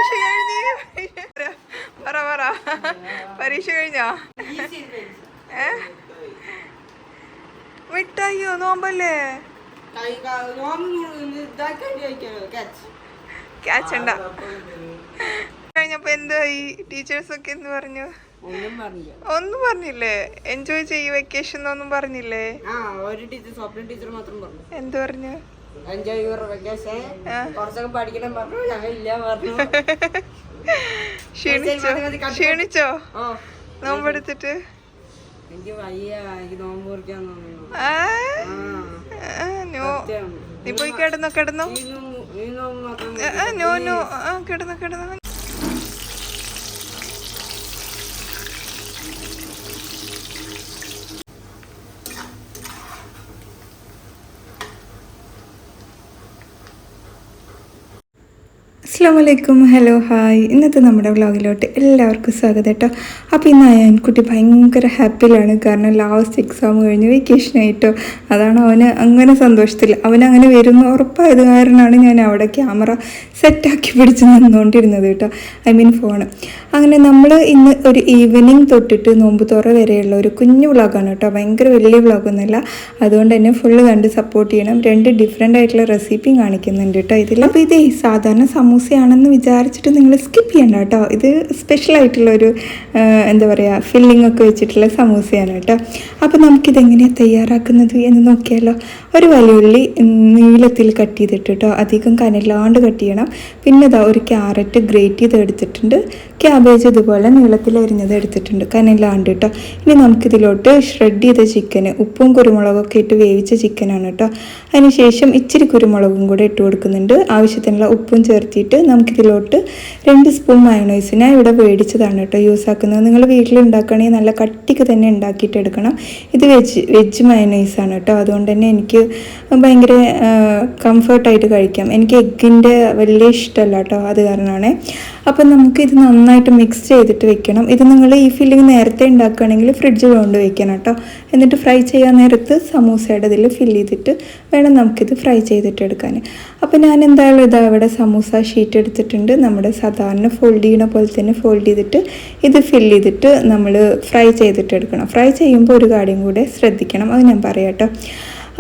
പരീക്ഷ കഴിഞ്ഞ് പറ പറ പരീക്ഷ കഴിഞ്ഞോ? മിഠായിയോ? നോമ്പല്ലേ? ക്യാച്ച് കഴിഞ്ഞപ്പോ എന്തായി? ടീച്ചേഴ്സൊക്കെ എന്ത് പറഞ്ഞു? ഒന്നും പറഞ്ഞില്ലേ? എൻജോയ് ചെയ്യ് വെക്കേഷൻ ഒന്നും പറഞ്ഞില്ലേ? എന്ത് പറഞ്ഞു? ക്ഷീണിച്ചോ നോമ്പെടുത്തിട്ട്? നീ പോയി കിടന്നോ? കിടന്നോ? കിടന്നോ. അസ്സലാമലൈക്കും. Hello hi. ഇന്നത്തെ നമ്മുടെ വ്ളോഗിലോട്ട് എല്ലാവർക്കും സ്വാഗതം കേട്ടോ. അപ്പോൾ ഇന്ന് അയാൻകുട്ടി ഭയങ്കര ഹാപ്പിയിലാണ്. കാരണം ലാസ്റ്റ് എക്സാം കഴിഞ്ഞ് വെക്കേഷനായിട്ടോ. അതാണ് അവന് അങ്ങനെ സന്തോഷത്തിൽ അവനങ്ങനെ വരുന്ന ഉറപ്പായത് കാരണമാണ് ഞാൻ അവിടെ ക്യാമറ സെറ്റാക്കി പിടിച്ച് നിന്നുകൊണ്ടിരുന്നത് കേട്ടോ. ഫോണ്. അങ്ങനെ നമ്മൾ ഇന്ന് ഒരു ഈവനിങ് തൊട്ടിട്ട് നോമ്പ് തുറ വരെയുള്ള ഒരു കുഞ്ഞു വ്ളോഗാണ് കേട്ടോ. ഭയങ്കര വലിയ വ്ളോഗൊന്നുമല്ല. അതുകൊണ്ട് തന്നെ ഫുള്ള് കണ്ട് സപ്പോർട്ട് ചെയ്യണം. 2 ഡിഫറെൻ്റ് ആയിട്ടുള്ള റെസിപ്പിയും കാണിക്കുന്നുണ്ട് കേട്ടോ ഇതിൽ. അപ്പോൾ ഇതേ സാധാരണ സമൂസയാണെന്ന് വിചാരിച്ചിട്ട് നിങ്ങൾ സ്കിപ്പ് ചെയ്യണ്ട കേട്ടോ. ഇത് സ്പെഷ്യലായിട്ടുള്ളൊരു എന്താ പറയുക ഫില്ലിംഗ് ഒക്കെ വെച്ചിട്ടുള്ള സമൂസയാണ് കേട്ടോ. അപ്പോൾ നമുക്കിതെങ്ങനെയാണ് തയ്യാറാക്കുന്നത് എന്ന് നോക്കിയാലോ. ഒരു വലിയുള്ളി നീളത്തിൽ കട്ട് ചെയ്തിട്ട് കേട്ടോ, അധികം കനലാണ്ട് കട്ട് ചെയ്യണം. പിന്നെ ഇതാ ഒരു ക്യാരറ്റ് ഗ്രേറ്റ് ചെയ്ത് എടുത്തിട്ടുണ്ട്. ക്യാബേജ് ഇതുപോലെ നീളത്തിൽ അരിഞ്ഞത് എടുത്തിട്ടുണ്ട്, കനലാണ്ട് കേട്ടോ. ഇനി നമുക്കിതിലോട്ട് ഷ്രെഡ് ചെയ്ത ചിക്കന്, ഉപ്പും കുരുമുളകൊക്കെ ഇട്ട് വേവിച്ച ചിക്കനാണ് കേട്ടോ. അതിനുശേഷം ഇച്ചിരി കുരുമുളകും കൂടെ ഇട്ട് കൊടുക്കുന്നുണ്ട്. ആവശ്യത്തിനുള്ള ഉപ്പും ചേർത്തിട്ട് നമുക്കിതിലോട്ട് 2 സ്പൂൺ മയോണൈസ്, ഞാൻ ഇവിടെ മേടിച്ചതാണ് കേട്ടോ യൂസ് ആക്കുന്നത്. നിങ്ങൾ വീട്ടിലുണ്ടാക്കുകയാണെങ്കിൽ നല്ല കട്ടിക്ക് തന്നെ ഉണ്ടാക്കിയിട്ട് എടുക്കണം. ഇത് വെജ് മയോണൈസാണ് കേട്ടോ. അതുകൊണ്ട് തന്നെ എനിക്ക് ഭയങ്കര കംഫർട്ടായിട്ട് കഴിക്കാം. എനിക്ക് എഗ്ഗിൻ്റെ വലിയ ഇഷ്ടമല്ല കേട്ടോ, അത് കാരണമാണ്. അപ്പം നമുക്കിത് നന്നായിട്ട് മിക്സ് ചെയ്തിട്ട് വെക്കണം. ഇത് നിങ്ങൾ ഈ ഫില്ലിങ് നേരത്തെ ഉണ്ടാക്കുകയാണെങ്കിൽ ഫ്രിഡ്ജിൽ കൊണ്ട് വെക്കണം കേട്ടോ. എന്നിട്ട് ഫ്രൈ ചെയ്യാൻ നേരത്ത് സമൂസയുടെ ഇതിൽ ഫില്ല് ചെയ്തിട്ട് വേണം നമുക്കിത് ഫ്രൈ ചെയ്തിട്ട് എടുക്കാൻ. അപ്പോൾ ഞാൻ എന്തായാലും ഇതാ ഇവിടെ സമൂസ ഷീറ്റ് എടുത്തിട്ടുണ്ട്. നമ്മുടെ സാധാരണ ഫോൾഡ് ചെയ്യണ പോലെ തന്നെ ഫോൾഡ് ചെയ്തിട്ട് ഇത് ഫില്ല് ചെയ്തിട്ട് നമ്മൾ ഫ്രൈ ചെയ്തിട്ട് എടുക്കണം. ഫ്രൈ ചെയ്യുമ്പോൾ ഒരു കാര്യം കൂടെ ശ്രദ്ധിക്കണം, അത് ഞാൻ പറയാം കേട്ടോ.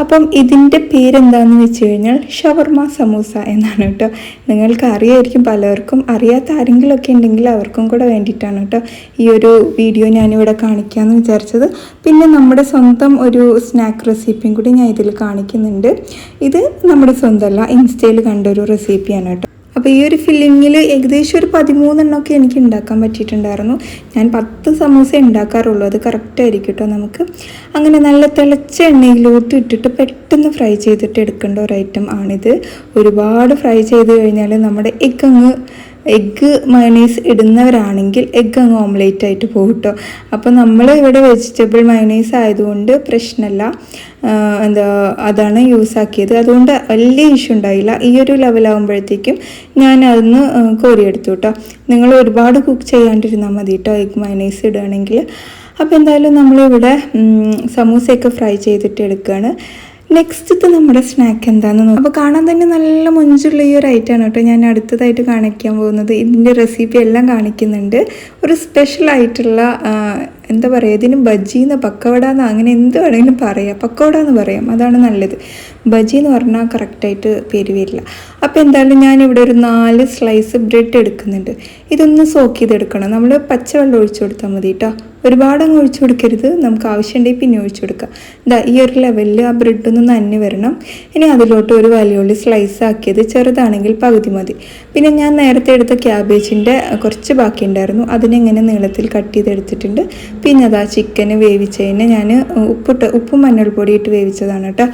അപ്പം ഇതിൻ്റെ പേരെന്താണെന്ന് വെച്ച് കഴിഞ്ഞാൽ ഷവർമ സമൂസ എന്നാണ് കേട്ടോ. നിങ്ങൾക്ക് അറിയായിരിക്കും, പലർക്കും അറിയാത്ത ആരെങ്കിലുമൊക്കെ ഉണ്ടെങ്കിൽ അവർക്കും കൂടെ വേണ്ടിയിട്ടാണ് കേട്ടോ ഈ ഒരു വീഡിയോ ഞാനിവിടെ കാണിക്കാമെന്ന് വിചാരിച്ചത്. പിന്നെ നമ്മുടെ സ്വന്തം ഒരു സ്നാക്ക് റെസിപ്പിയും കൂടി ഞാൻ ഇതിൽ കാണിക്കുന്നുണ്ട്. ഇത് നമ്മുടെ സ്വന്തമല്ല, ഇൻസ്റ്റയിൽ കണ്ടൊരു റെസിപ്പിയാണ് കേട്ടോ. അപ്പോൾ ഈ ഒരു ഫില്ലിങ്ങിൽ ഏകദേശം ഒരു 13 എണ്ണമൊക്കെ എനിക്ക് ഉണ്ടാക്കാൻ പറ്റിയിട്ടുണ്ടായിരുന്നു. ഞാൻ 10 സമൂസ ഉണ്ടാക്കാറുള്ളൂ, അത് കറക്റ്റായിരിക്കും കേട്ടോ. നമുക്ക് അങ്ങനെ നല്ല തിളച്ച എണ്ണയിലോട്ട് ഇട്ടിട്ട് പെട്ടെന്ന് ഫ്രൈ ചെയ്തിട്ട് എടുക്കേണ്ട ഒരു ഐറ്റം ആണിത്. ഒരുപാട് ഫ്രൈ ചെയ്ത് കഴിഞ്ഞാൽ നമ്മുടെ എഗ്ഗ് മയണൈസ് ഇടുന്നവരാണെങ്കിൽ എഗ്ഗ് അങ്ങ് ഓംലേറ്റ് ആയിട്ട് പോകും കേട്ടോ. അപ്പോൾ നമ്മൾ ഇവിടെ വെജിറ്റബിൾ മയണൈസ് ആയതുകൊണ്ട് പ്രശ്നമല്ല, അതാണ് യൂസ് ആക്കിയത്. അതുകൊണ്ട് വലിയ ഇഷ്യൂ ഉണ്ടായില്ല. ഈ ഒരു ലെവലാകുമ്പോഴത്തേക്കും ഞാൻ അതൊന്ന് കോരിയെടുത്തു കേട്ടോ. നിങ്ങൾ ഒരുപാട് കുക്ക് ചെയ്യാണ്ടിരുന്നാൽ മതി കേട്ടോ എഗ്ഗ് മയണൈസ് ഇടുകയാണെങ്കിൽ. അപ്പോൾ എന്തായാലും നമ്മളിവിടെ സമൂസയൊക്കെ ഫ്രൈ ചെയ്തിട്ട് എടുക്കുകയാണ്. നെക്സ്റ്റത്തെ നമ്മുടെ സ്നാക്ക് എന്താണെന്ന് നോക്കാം. അപ്പോൾ കാണാൻ തന്നെ നല്ല മൊഞ്ചുള്ള ഈ ഒരു ഐറ്റമാണ് കേട്ടോ ഞാൻ അടുത്തതായിട്ട് കാണിക്കാൻ പോകുന്നത്. ഇതിൻ്റെ റെസിപ്പി എല്ലാം കാണിക്കുന്നുണ്ട്. ഒരു സ്പെഷ്യലായിട്ടുള്ള എന്താ പറയുക, ഇതിന് ബജ്ജീന്ന് പക്കവട എന്ന് അങ്ങനെ എന്ത് വേണമെങ്കിലും പറയാം, പക്കവട എന്ന് പറയാം, അതാണ് നല്ലത്. ബജി എന്ന് പറഞ്ഞാൽ കറക്റ്റായിട്ട് പേര് വരില്ല. അപ്പോൾ എന്തായാലും ഞാനിവിടെ ഒരു 4 സ്ലൈസ് ബ്രെഡ് എടുക്കുന്നുണ്ട്. ഇതൊന്ന് സോക്ക് ചെയ്തെടുക്കണം. നമ്മൾ പച്ചവെള്ളം ഒഴിച്ചു കൊടുത്താൽ മതി കേട്ടോ, ഒരുപാട് അങ്ങ് ഒഴിച്ചു കൊടുക്കരുത്. നമുക്ക് ആവശ്യമുണ്ടെങ്കിൽ പിന്നെ ഒഴിച്ചു കൊടുക്കാം. ഇതാ ഈ ഒരു ലെവലിൽ ആ ബ്രെഡൊന്ന് നനഞ്ഞ് വരണം. ഇനി അതിലോട്ട് ഒരു വലിയുള്ളി സ്ലൈസ് ആക്കിയത്, ചെറുതാണെങ്കിൽ പകുതി മതി. പിന്നെ ഞാൻ നേരത്തെ എടുത്ത ക്യാബേജിൻ്റെ കുറച്ച് ബാക്കി ഉണ്ടായിരുന്നു, അതിനെങ്ങനെ നീളത്തിൽ കട്ട് ചെയ്തെടുത്തിട്ടുണ്ട്. പിന്നെ അതാ ചിക്കന് വേവിച്ചതിന് ഞാൻ ഉപ്പും മഞ്ഞൾപ്പൊടി ഇട്ട് വേവിച്ചതാണ് കേട്ടോ.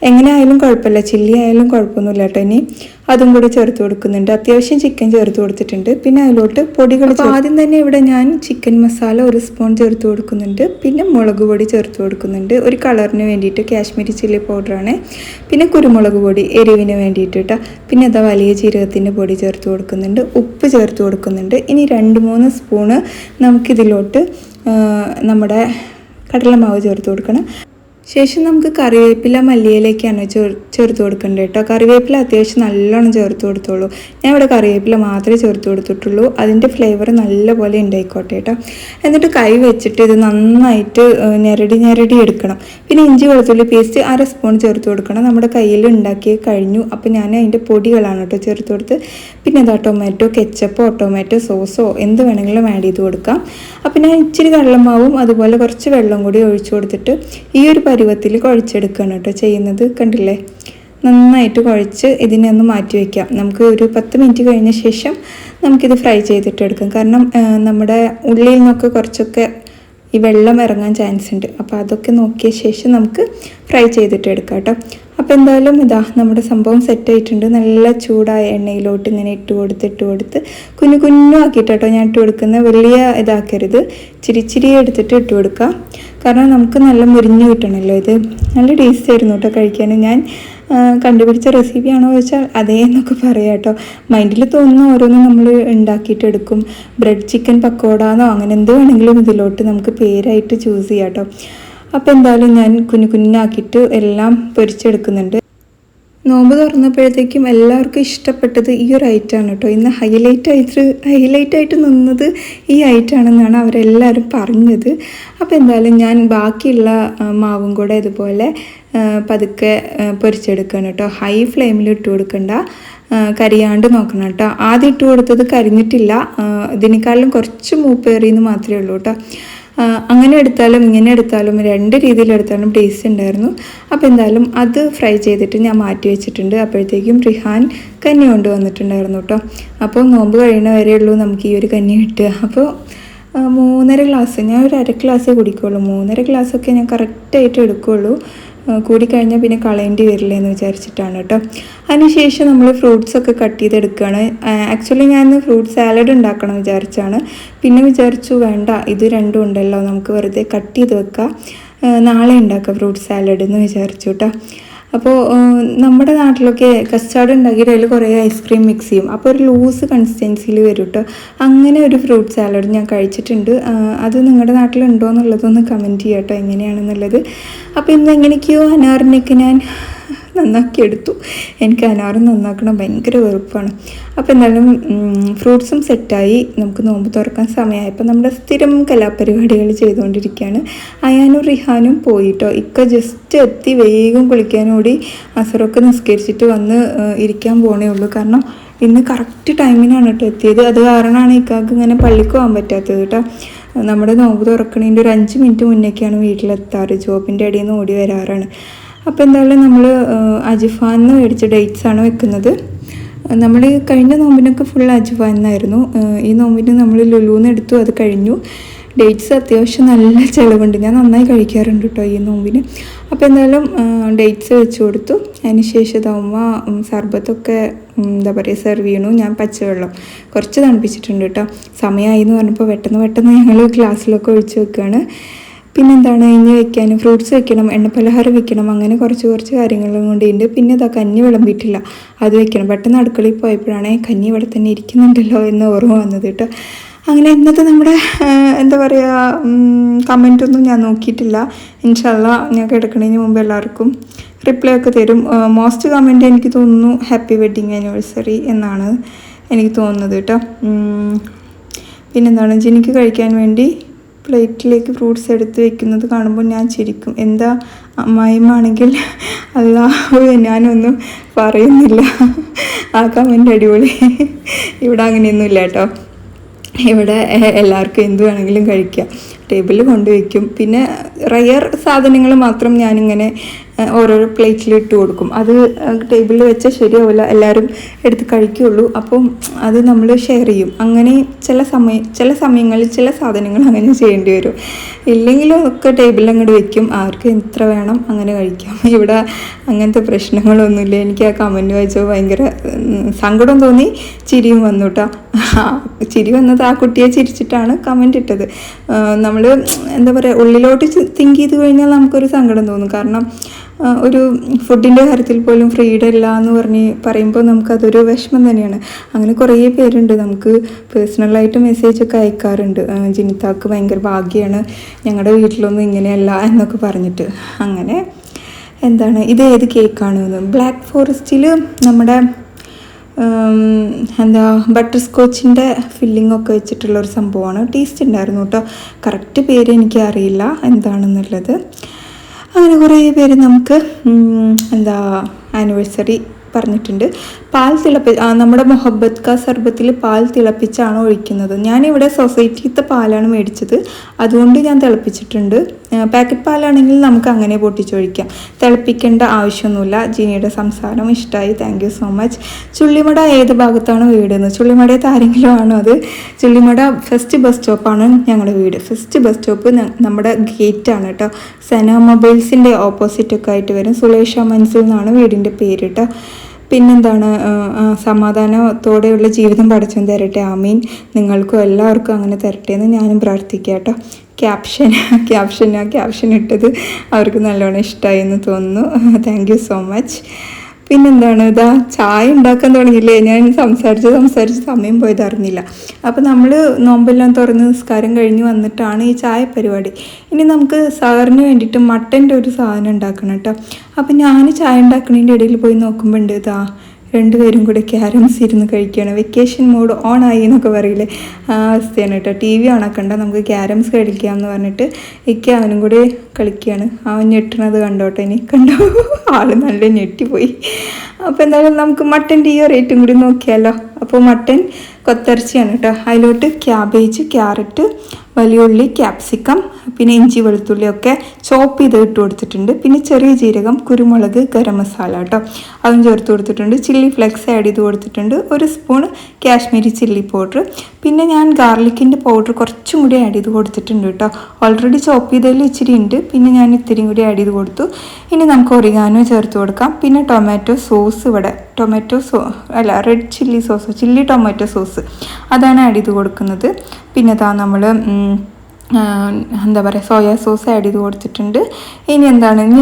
എങ്ങനെ ആയാലും കുഴപ്പമില്ല, ചില്ലി ആയാലും കുഴപ്പമൊന്നുമില്ല കേട്ടോ. ഇനി അതും കൂടി ചേർത്ത് കൊടുക്കുന്നുണ്ട്. അത്യാവശ്യം ചിക്കൻ ചേർത്ത് കൊടുത്തിട്ടുണ്ട്. പിന്നെ അതിലോട്ട് പൊടികൾ ആദ്യം തന്നെ ഇവിടെ ഞാൻ ചിക്കൻ മസാല 1 സ്പൂൺ ചേർത്ത് കൊടുക്കുന്നുണ്ട്. പിന്നെ മുളക് പൊടി ചേർത്ത് കൊടുക്കുന്നുണ്ട്, ഒരു കളറിന് വേണ്ടിയിട്ട്, കാശ്മീരി ചില്ലി പൗഡറാണ്. പിന്നെ കുരുമുളക് പൊടി എരിവിന് വേണ്ടിയിട്ട് കേട്ടോ. പിന്നെ അതാ വലിയ ജീരകത്തിൻ്റെ പൊടി ചേർത്ത് കൊടുക്കുന്നുണ്ട്, ഉപ്പ് ചേർത്ത് കൊടുക്കുന്നുണ്ട്. ഇനി 2-3 സ്പൂണ് നമുക്കിതിലോട്ട് നമ്മുടെ കടലമാവ് ചേർത്ത് കൊടുക്കണം. ശേഷം നമുക്ക് കറിവേപ്പില മല്ലിയിലേക്കാണ് ചേർത്ത് കൊടുക്കേണ്ടത് കേട്ടോ. കറിവേപ്പില അത്യാവശ്യം നല്ലോണം ചേർത്ത് കൊടുത്തോളൂ. ഞാൻ ഇവിടെ കറിവേപ്പില മാത്രമേ ചേർത്ത് കൊടുത്തിട്ടുള്ളൂ. അതിൻ്റെ ഫ്ലേവർ നല്ലപോലെ ഉണ്ടായിക്കോട്ടെ കേട്ടോ. എന്നിട്ട് കൈ വെച്ചിട്ട് ഇത് നന്നായിട്ട് ഞെരടി എടുക്കണം. പിന്നെ ഇഞ്ചി വെളുത്തുള്ളി പേസ്റ്റ് 1/2 സ്പൂൺ ചേർത്ത് കൊടുക്കണം. നമ്മുടെ കയ്യിൽ ഉണ്ടാക്കി കഴിഞ്ഞു. അപ്പോൾ ഞാൻ അതിൻ്റെ പൊടികളാണ് കേട്ടോ ചേർത്ത് കൊടുത്ത്. പിന്നെ അതാ ടൊമാറ്റോ കെച്ചപ്പോ ടൊമാറ്റോ സോസോ എന്ത് വേണമെങ്കിലും ആഡ് ചെയ്ത് കൊടുക്കാം. അപ്പോൾ ഞാൻ ഇച്ചിരി കടലമാവും അതുപോലെ കുറച്ച് വെള്ളം കൂടി ഒഴിച്ചു കൊടുത്തിട്ട് ഈ ഒരു പരുവത്തിൽ കുഴച്ചെടുക്കുകയാണ് കേട്ടോ ചെയ്യുന്നത്. കണ്ടില്ലേ, നന്നായിട്ട് കുഴച്ച് ഇതിനെ ഒന്ന് മാറ്റി വയ്ക്കാം. നമുക്ക് ഒരു 10 മിനിറ്റ് കഴിഞ്ഞ ശേഷം നമുക്കിത് ഫ്രൈ ചെയ്തിട്ടെടുക്കാം. കാരണം നമ്മുടെ ഉള്ളിൽ നിന്നൊക്കെ കുറച്ചൊക്കെ ഈ വെള്ളം ഇറങ്ങാൻ ചാൻസ് ഉണ്ട്. അപ്പോൾ അതൊക്കെ നോക്കിയ ശേഷം നമുക്ക് ഫ്രൈ ചെയ്തിട്ട് എടുക്കാം കേട്ടോ. അപ്പോൾ എന്തായാലും ഇതാ നമ്മുടെ സംഭവം സെറ്റായിട്ടുണ്ട്. നല്ല ചൂടായ എണ്ണയിലോട്ട് ഇങ്ങനെ ഇട്ട് കൊടുത്ത് കുഞ്ഞു ആക്കിയിട്ട് കേട്ടോ ഞാൻ ഇട്ട് കൊടുക്കുന്നത്. വലിയ ഇതാക്കരുത്, ചിരി എടുത്തിട്ട് ഇട്ട് കൊടുക്കാം. കാരണം നമുക്ക് നല്ല മുരിഞ്ഞ് കിട്ടണമല്ലോ. ഇത് നല്ല ടേസ്റ്റ് ആയിരുന്നു കേട്ടോ കഴിക്കാൻ. ഞാൻ കണ്ടുപിടിച്ച റെസിപ്പിയാണോ ചോദിച്ചാൽ അതേ എന്നൊക്കെ പറയാം കേട്ടോ. മൈൻഡിൽ തോന്നുന്ന ഓരോന്നും നമ്മൾ ഉണ്ടാക്കിയിട്ടെടുക്കും. ബ്രെഡ് ചിക്കൻ പക്കോടാന്നോ അങ്ങനെ എന്ത് വേണമെങ്കിലും ഇതിലോട്ട് നമുക്ക് പേരായിട്ട് ചൂസ് ചെയ്യാം കേട്ടോ. അപ്പോൾ എന്തായാലും ഞാൻ കുഞ്ഞാക്കിയിട്ട് എല്ലാം പൊരിച്ചെടുക്കുന്നുണ്ട്. നോമ്പ് തുറന്നപ്പോഴത്തേക്കും എല്ലാവർക്കും ഇഷ്ടപ്പെട്ടത് ഈ ഒരു ഐറ്റമാണ് കേട്ടോ. ഇന്ന് ഹൈലൈറ്റായിട്ട് നിന്നത് ഈ ഐറ്റമാണെന്നാണ് അവരെല്ലാവരും പറഞ്ഞത്. അപ്പോൾ എന്തായാലും ഞാൻ ബാക്കിയുള്ള മാവും കൂടെ ഇതുപോലെ പതുക്കെ പൊരിച്ചെടുക്കണം കേട്ടോ. ഹൈ ഫ്ലെയിമിൽ ഇട്ട് കൊടുക്കണ്ട, കരിയാണ്ട് നോക്കണം കേട്ടോ. ആദ്യം ഇട്ട് കൊടുത്തത് കരിഞ്ഞിട്ടില്ല, ഇതിനേക്കാളും കുറച്ച് മൂപ്പേറിയെന്ന് മാത്രമേ ഉള്ളൂ കേട്ടോ. അങ്ങനെ എടുത്താലും ഇങ്ങനെ എടുത്താലും 2 രീതിയിലെടുത്താലും ടേസ്റ്റ് ഉണ്ടായിരുന്നു. അപ്പോൾ എന്തായാലും അത് ഫ്രൈ ചെയ്തിട്ട് ഞാൻ മാറ്റി വെച്ചിട്ടുണ്ട്. അപ്പോഴത്തേക്കും റിഹാൻ കഞ്ഞി കൊണ്ടുവന്നിട്ടുണ്ടായിരുന്നു കേട്ടോ. അപ്പോൾ നോമ്പ് കഴിയുന്ന വരെ ഉള്ളൂ നമുക്ക് ഈ ഒരു കഞ്ഞി കിട്ടുക. അപ്പോൾ 3.5 ഗ്ലാസ്, ഞാൻ ഒരു 1/2 ഗ്ലാസ്സേ കുടിക്കുകയുള്ളൂ. 3.5 ഗ്ലാസ്സൊക്കെ ഞാൻ കറക്റ്റായിട്ട് എടുക്കുകയുള്ളൂ. കൂടിക്കഴിഞ്ഞാൽ പിന്നെ കളയേണ്ടി വരില്ല എന്ന് വിചാരിച്ചിട്ടാണ് കേട്ടോ. അതിനുശേഷം നമ്മൾ ഫ്രൂട്ട്സൊക്കെ കട്ട് ചെയ്തെടുക്കുകയാണ്. ആക്ച്വലി ഞാൻ ഫ്രൂട്ട് സാലഡ് ഉണ്ടാക്കണം വിചാരിച്ചാണ്. പിന്നെ വിചാരിച്ചു വേണ്ട, ഇത് രണ്ടും ഉണ്ടല്ലോ, നമുക്ക് വെറുതെ കട്ട് ചെയ്ത് വെക്കാം, നാളെ ഉണ്ടാക്കാം ഫ്രൂട്ട് സാലഡ് എന്ന് വിചാരിച്ചു കേട്ടോ. അപ്പോൾ നമ്മുടെ നാട്ടിലൊക്കെ കസ്റ്റാർഡ് ഉണ്ടാക്കിയിട്ട് അതിൽ കുറേ ഐസ്ക്രീം മിക്സ് ചെയ്യും. അപ്പോൾ ഒരു ലൂസ് കൺസിസ്റ്റൻസിയിൽ വരും കേട്ടോ. അങ്ങനെ ഒരു ഫ്രൂട്ട് സാലഡ് ഞാൻ കഴിച്ചിട്ടുണ്ട്. അത് നിങ്ങളുടെ നാട്ടിലുണ്ടോ എന്നുള്ളതൊന്ന് കമൻറ്റ് ചെയ്യാം കേട്ടോ, എങ്ങനെയാണെന്നുള്ളത്. അപ്പോൾ ഇന്ന് എങ്ങനെയൊക്കെയോ അനാറിനെയൊക്കെ ഞാൻ നന്നാക്കിയെടുത്തു. എനിക്ക് അനാറ് നന്നാക്കണം ഭയങ്കര വെറുപ്പാണ്. അപ്പോൾ എന്തായാലും ഫ്രൂട്ട്സും സെറ്റായി. നമുക്ക് നോമ്പ് തുറക്കാൻ സമയമായപ്പോൾ നമ്മുടെ സ്ഥിരം കലാപരിപാടികൾ ചെയ്തുകൊണ്ടിരിക്കുകയാണ്. അയാനും റിഹാനും പോയിട്ടോ. ഇക്ക ജസ്റ്റ് എത്തി വേഗം കുളിക്കാനോടി അസറൊക്കെ നിസ്കരിച്ചിട്ട് വന്ന് ഇരിക്കാൻ പോണേ ഉള്ളൂ. കാരണം ഇന്ന് കറക്റ്റ് ടൈമിനാണ് കേട്ടോ എത്തിയത്. അത് കാരണമാണ് ഇക്കാക്ക് ഇങ്ങനെ പള്ളിക്ക് പോകാൻ പറ്റാത്തത് കേട്ടോ. നമ്മുടെ നോമ്പ് തുറക്കണതിൻ്റെ ഒരു 5 മിനിറ്റ് മുന്നേക്കാണ് വീട്ടിലെത്താറ്. ജോബിൻ്റെ ഇടയിൽ നിന്ന് ഓടി വരാറാണ്. അപ്പോൾ എന്തായാലും നമ്മൾ അജിഫാന്ന് മേടിച്ച ഡേറ്റ്സാണ് വെക്കുന്നത്. നമ്മൾ കഴിഞ്ഞ നോമ്പിനൊക്കെ ഫുൾ അജിഫാന്നായിരുന്നു. ഈ നോമ്പിന് നമ്മൾ ലുലുന്ന് എടുത്തു, അത് കഴിഞ്ഞു. ഡേറ്റ്സ് അത്യാവശ്യം നല്ല ചിലവുണ്ട്. ഞാൻ നന്നായി കഴിക്കാറുണ്ട് കേട്ടോ ഈ നോമ്പിന്. അപ്പോൾ എന്തായാലും ഡേറ്റ്സ് വെച്ച് കൊടുത്തു. അതിന് ശേഷം ഇതാവുമ്പോൾ സർബത്തൊക്കെ എന്താ പറയുക സെർവ് ചെയ്യണു. ഞാൻ പച്ചവെള്ളം കുറച്ച് തണുപ്പിച്ചിട്ടുണ്ട് കേട്ടോ. സമയമായി എന്ന് പറഞ്ഞപ്പോൾ പെട്ടെന്ന് ഞങ്ങൾ ഗ്ലാസ്സിലൊക്കെ ഒഴിച്ച് വെക്കുകയാണ്. പിന്നെന്താണ് ഇനി വെക്കാൻ, ഫ്രൂട്ട്സ് വെക്കണം, എണ്ണപ്പലഹാരം വെക്കണം, അങ്ങനെ കുറച്ച് കാര്യങ്ങളും കൊണ്ടുണ്ട്. പിന്നെ ഇതാ കഞ്ഞി വിളമ്പിയിട്ടില്ല, അത് വെക്കണം. പെട്ടെന്ന് അടുക്കളയിൽ പോയപ്പോഴാണ് കഞ്ഞി ഇവിടെ തന്നെ ഇരിക്കുന്നുണ്ടല്ലോ എന്ന് ഓർമ്മ വന്നത് കേട്ടോ. അങ്ങനെ ഇന്നത്തെ നമ്മുടെ എന്താ പറയുക കമൻറ്റൊന്നും ഞാൻ നോക്കിയിട്ടില്ല. ഇൻഷാ അല്ലാഹ് ഞാൻ കിടക്കുന്നതിന് മുമ്പ് എല്ലാവർക്കും റിപ്ലൈ ഒക്കെ തരും. മോസ്റ്റ് കമൻറ്റ് എനിക്ക് തോന്നുന്നു ഹാപ്പി വെഡ്ഡിങ് ആനിവേഴ്സറി എന്നാണ് എനിക്ക് തോന്നുന്നത് കേട്ടോ. പിന്നെന്താണ് ജിനിക്ക് കഴിക്കാൻ വേണ്ടി പ്ലേറ്റിലേക്ക് ഫ്രൂട്ട്സ് എടുത്ത് വെക്കുന്നത് കാണുമ്പോൾ ഞാൻ ചിരിക്കും. എന്താ അമ്മായിമാണെങ്കിൽ അല്ലാഹു, ഞാനൊന്നും പറയുന്നില്ല. ആ കമൻ്റ് അടിപൊളി. ഇവിടെ അങ്ങനെയൊന്നുമില്ല കേട്ടോ. ഇവിടെ എല്ലാവർക്കും എന്ത് വേണമെങ്കിലും കഴിക്കാം. ടേബിളിൽ കൊണ്ടുവയ്ക്കും. പിന്നെ റയർ സാധനങ്ങൾ മാത്രം ഞാനിങ്ങനെ ഓരോരോ പ്ലേറ്റിൽ ഇട്ട് കൊടുക്കും. അത് ടേബിളിൽ വെച്ചാൽ ശരിയാവില്ല, എല്ലാവരും എടുത്ത് കഴിക്കുകയുള്ളൂ. അപ്പം അത് നമ്മൾ ഷെയർ ചെയ്യും. അങ്ങനെ ചില സമയങ്ങളിൽ ചില സാധനങ്ങൾ അങ്ങനെ ചെയ്യേണ്ടി വരും. ഇല്ലെങ്കിലും ഒക്കെ ടേബിളിൽ അങ്ങോട്ട് വെക്കും. ആർക്ക് എത്ര വേണം അങ്ങനെ കഴിക്കാം. ഇവിടെ അങ്ങനത്തെ പ്രശ്നങ്ങളൊന്നുമില്ല. എനിക്ക് ആ കമൻറ്റ് വായിച്ചപ്പോൾ ഭയങ്കര സങ്കടം തോന്നി, ചിരിയും വന്നു കേട്ടോ. ചിരി വന്നത് ആ കുട്ടിയെ ചിരിച്ചിട്ടാണ് കമൻറ്റ് ഇട്ടത്. നമ്മൾ എന്താ പറയുക, ഉള്ളിലോട്ട് തിങ്ക് ചെയ്ത് കഴിഞ്ഞാൽ നമുക്കൊരു സങ്കടം തോന്നും. കാരണം ഒരു ഫുഡിൻ്റെ കാര്യത്തിൽ പോലും ഫ്രീഡം ഇല്ല എന്ന് പറയുമ്പോൾ നമുക്കതൊരു വിഷമം തന്നെയാണ്. അങ്ങനെ കുറേ പേരുണ്ട് നമുക്ക് പേഴ്സണലായിട്ട് മെസ്സേജൊക്കെ അയക്കാറുണ്ട്, ജിനിത്താക്ക് ഭയങ്കര ഭാഗ്യമാണ്, ഞങ്ങളുടെ വീട്ടിലൊന്നും ഇങ്ങനെയല്ല എന്നൊക്കെ പറഞ്ഞിട്ട്. അങ്ങനെ എന്താണ് ഇത് ഏത് കേക്കാണ് എന്ന്, ബ്ലാക്ക് ഫോറസ്റ്റിൽ നമ്മുടെ ബട്ടർ സ്കോച്ചിൻ്റെ ഫില്ലിംഗ് ഒക്കെ വെച്ചിട്ടുള്ളൊരു സംഭവമാണ്. ടേസ്റ്റ് ഉണ്ടായിരുന്നു കേട്ടോ. കറക്റ്റ് പേര് എനിക്ക് അറിയില്ല എന്താണെന്നുള്ളത്. അങ്ങനെ കുറേ പേര് നമുക്ക് ആനിവേഴ്സറി പറഞ്ഞിട്ടുണ്ട്. പാൽ നമ്മുടെ മൊഹബത്ത് കാ സർബത്തിൽ പാൽ തിളപ്പിച്ചാണ് ഒഴിക്കുന്നത്. ഞാനിവിടെ സൊസൈറ്റിത്തെ പാലാണ് മേടിച്ചത്, അതുകൊണ്ട് ഞാൻ തിളപ്പിച്ചിട്ടുണ്ട്. പാക്കറ്റ് പാലാണെങ്കിൽ നമുക്ക് അങ്ങനെ പൊട്ടിച്ചൊഴിക്കാം, തിളപ്പിക്കേണ്ട ആവശ്യമൊന്നുമില്ല. ജിനിയുടെ സംസാരം ഇഷ്ടമായി, thank you so much. Chullimada ഏത് ഭാഗത്താണ് വീടെന്ന്, ചുള്ളിമടയത്ത് ആരെങ്കിലും ആണോ അത്? ചുള്ളിമട ഫസ്റ്റ് ബസ് സ്റ്റോപ്പാണ് ഞങ്ങളുടെ വീട്. ഫസ്റ്റ് ബസ് സ്റ്റോപ്പ് നമ്മുടെ ഗേറ്റാണ് കേട്ടോ. സന മൊബൈൽസിൻ്റെ ഓപ്പോസിറ്റൊക്കെ ആയിട്ട് വരും. സുലേഷ മൻസിൽ എന്നാണ് വീടിൻ്റെ പേര് കേട്ടോ. പിന്നെന്താണ്, സമാധാനത്തോടെയുള്ള ജീവിതം പടച്ചോൻ തരട്ടെ, ആമീൻ. നിങ്ങൾക്കും എല്ലാവർക്കും അങ്ങനെ തരട്ടെ എന്ന് ഞാനും പ്രാർത്ഥിക്കാം കേട്ടോ. ക്യാപ്ഷൻ ഇട്ടത് അവർക്ക് നല്ലോണം ഇഷ്ടമായി എന്ന് തോന്നുന്നു. Thank you so much. പിന്നെന്താണ്, ഇതാ ചായ ഉണ്ടാക്കാൻ തുടങ്ങിയില്ലേ. ഞാൻ സംസാരിച്ച് സമയം പോയത് അറിഞ്ഞില്ല. അപ്പോൾ നമ്മൾ നോമ്പെല്ലാം തുറന്ന് നിസ്കാരം കഴിഞ്ഞ് വന്നിട്ടാണ് ഈ ചായ പരിപാടി. ഇനി നമുക്ക് സാറിന് വേണ്ടിയിട്ട് മട്ടൻ്റെ ഒരു സാധനം ഉണ്ടാക്കണം കേട്ടോ. അപ്പോൾ ഞാൻ ചായ ഉണ്ടാക്കുന്നതിൻ്റെ ഇടയിൽ പോയി നോക്കുമ്പോൾ ഉണ്ട് ഇതാ രണ്ടുപേരും കൂടെ ക്യാരംസ് ഇരുന്ന് കഴിക്കുകയാണ്. വെക്കേഷൻ മോഡ് ഓൺ ആയി എന്നൊക്കെ പറയില്ലേ, ആ അവസ്ഥയാണ് കേട്ടോ. ടി വി ഓണാക്കണ്ട, നമുക്ക് ക്യാരംസ് കളിക്കാമെന്ന് പറഞ്ഞിട്ട് അവനും കൂടെ കളിക്കുകയാണ്. അവൻ ഞെട്ടണത് കണ്ടോട്ടെ, ഇനി കണ്ടോ, ആൾ നല്ല ഞെട്ടിപ്പോയി. അപ്പോൾ എന്തായാലും നമുക്ക് മട്ടൻ്റെ ഈ റേറ്റും കൂടി നോക്കിയാലോ. അപ്പോൾ മട്ടൻ കൊത്തിറച്ചിയാണ് കേട്ടോ. അതിലോട്ട് ക്യാബേജ്, ക്യാരറ്റ്, വലിയ ഉള്ളി, ക്യാപ്സിക്കം, പിന്നെ ഇഞ്ചി വെളുത്തുള്ളി ഒക്കെ ചോപ്പ് ചെയ്ത് ഇട്ട് കൊടുത്തിട്ടുണ്ട്. പിന്നെ ചെറിയ ജീരകം, കുരുമുളക്, ഗരം മസാല കേട്ടോ, അതും ചേർത്ത് കൊടുത്തിട്ടുണ്ട്. ചില്ലി ഫ്ലെക്സ് ആഡ് ചെയ്ത് കൊടുത്തിട്ടുണ്ട്. 1 സ്പൂൺ കാശ്മീരി ചില്ലി പൗഡർ. പിന്നെ ഞാൻ ഗാർലിക്കിൻ്റെ പൗഡർ കുറച്ചും കൂടി ആഡ് ചെയ്ത് കൊടുത്തിട്ടുണ്ട് കേട്ടോ. ഓൾറെഡി ചോപ്പ് ചെയ്തതിൽ ഇച്ചിരി ഉണ്ട്, പിന്നെ ഞാൻ ഇത്തിരിയും കൂടി ആഡ് ചെയ്ത് കൊടുത്തു. ഇനി നമുക്ക് ഒറിഗാനോ ചേർത്ത് കൊടുക്കാം. പിന്നെ ടൊമാറ്റോ സോസ്, ഇവിടെ red chilli sauce, chilli tomato sauce അതാണ് ആഡ് ചെയ്ത് കൊടുക്കുന്നത്. പിന്നെ നമ്മൾ സോയാ സോസ് ആഡ് ചെയ്ത് കൊടുത്തിട്ടുണ്ട്. ഇനി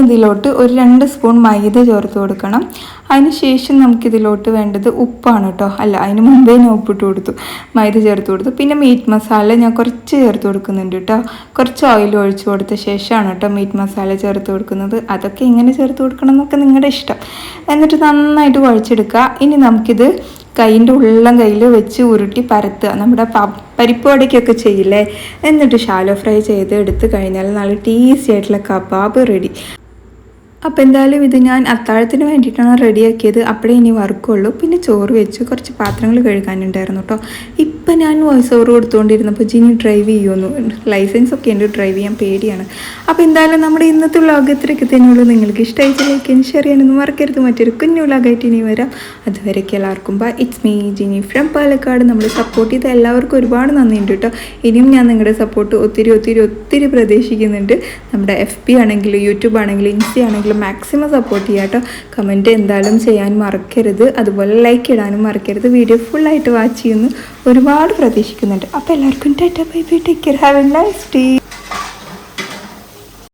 ഇതിലോട്ട് ഒരു 2 സ്പൂൺ മൈദ ചേർത്ത് കൊടുക്കണം. അതിന് ശേഷം നമുക്കിതിലോട്ട് വേണ്ടത് ഉപ്പാണ് കേട്ടോ. അതിന് മുമ്പേ ഞാൻ ഉപ്പിട്ട് കൊടുത്തു, മൈദ ചേർത്ത് കൊടുത്തു. പിന്നെ മീറ്റ് മസാല ഞാൻ കുറച്ച് ചേർത്ത് കൊടുക്കുന്നുണ്ട് കേട്ടോ. കുറച്ച് ഓയിൽ ഒഴിച്ച് കൊടുത്ത ശേഷമാണ് കേട്ടോ മീറ്റ് മസാല ചേർത്ത് കൊടുക്കുന്നത്. അതൊക്കെ എങ്ങനെ ചേർത്ത് കൊടുക്കണം എന്നൊക്കെ നിങ്ങളുടെ ഇഷ്ടം. എന്നിട്ട് നന്നായിട്ട് കുഴച്ചെടുക്കുക. ഇനി നമുക്കിത് ഉള്ളം കയ്യിൽ വെച്ച് ഉരുട്ടി പരത്തുക. നമ്മുടെ പരിപ്പ് വടയ്ക്കൊക്കെ ചെയ്യില്ലേ, എന്നിട്ട് ഷാലോ ഫ്രൈ ചെയ്ത് എടുത്ത് കഴിഞ്ഞാൽ നല്ല ടേസ്റ്റി ആയിട്ടുള്ള കബാബ് റെഡി. അപ്പോൾ എന്തായാലും ഇത് ഞാൻ അത്താഴത്തിന് വേണ്ടിയിട്ടാണ് റെഡിയാക്കിയത്. അപ്പോഴേ ഇനി വറുക്കുള്ളൂ. പിന്നെ ചോറ് വെച്ച് കുറച്ച് പാത്രങ്ങൾ കഴുകാനുണ്ടായിരുന്നു കേട്ടോ. ഇപ്പം ഞാൻ വോയിസ് ഓവർ കൊടുത്തുകൊണ്ടിരുന്നപ്പോൾ ജിനി ഡ്രൈവ് ചെയ്യുമെന്നു. ലൈസൻസ് ഒക്കെ ഉണ്ട്, ഡ്രൈവ് ചെയ്യാൻ പേടിയാണ്. അപ്പോൾ എന്തായാലും നമ്മുടെ ഇന്നത്തെ വ്ളോഗ് ഇത്രയൊക്കെ തന്നെയുള്ളൂ. നിങ്ങൾക്ക് ഇഷ്ടമായിട്ട് ലൈക്ക് ചെയ്യാൻ ഷെയർ ചെയ്യാനൊന്നും മറക്കരുത്. മറ്റൊരു കുഞ്ഞു വ്ളോഗായിട്ട് ഇനി വരാം. അതുവരെയൊക്കെ എല്ലാവർക്കും bye. It's me Jini from Palakkad. നമ്മൾ സപ്പോർട്ട് ചെയ്ത എല്ലാവർക്കും ഒരുപാട് നന്ദിയുണ്ട് കേട്ടോ. ഇനിയും ഞാൻ നിങ്ങളുടെ സപ്പോർട്ട് ഒത്തിരി പ്രതീക്ഷിക്കുന്നുണ്ട്. നമ്മുടെ FB ആണെങ്കിലും യൂട്യൂബ് ആണെങ്കിലും ഇൻസ്റ്റ ആണെങ്കിലും മാക്സിമം സപ്പോർട്ട് ചെയ്യാം കേട്ടോ. കമൻറ്റ് എന്തായാലും ചെയ്യാൻ മറക്കരുത്. അതുപോലെ ലൈക്ക് ഇടാനും മറക്കരുത്. വീഡിയോ ഫുള്ളായിട്ട് വാച്ച് ചെയ്യുന്നു ഒരുപാട് പ്രതീക്ഷിക്കുന്നുണ്ട്. അപ്പോൾ എല്ലാവർക്കും tata bye bye, take care, have A nice day.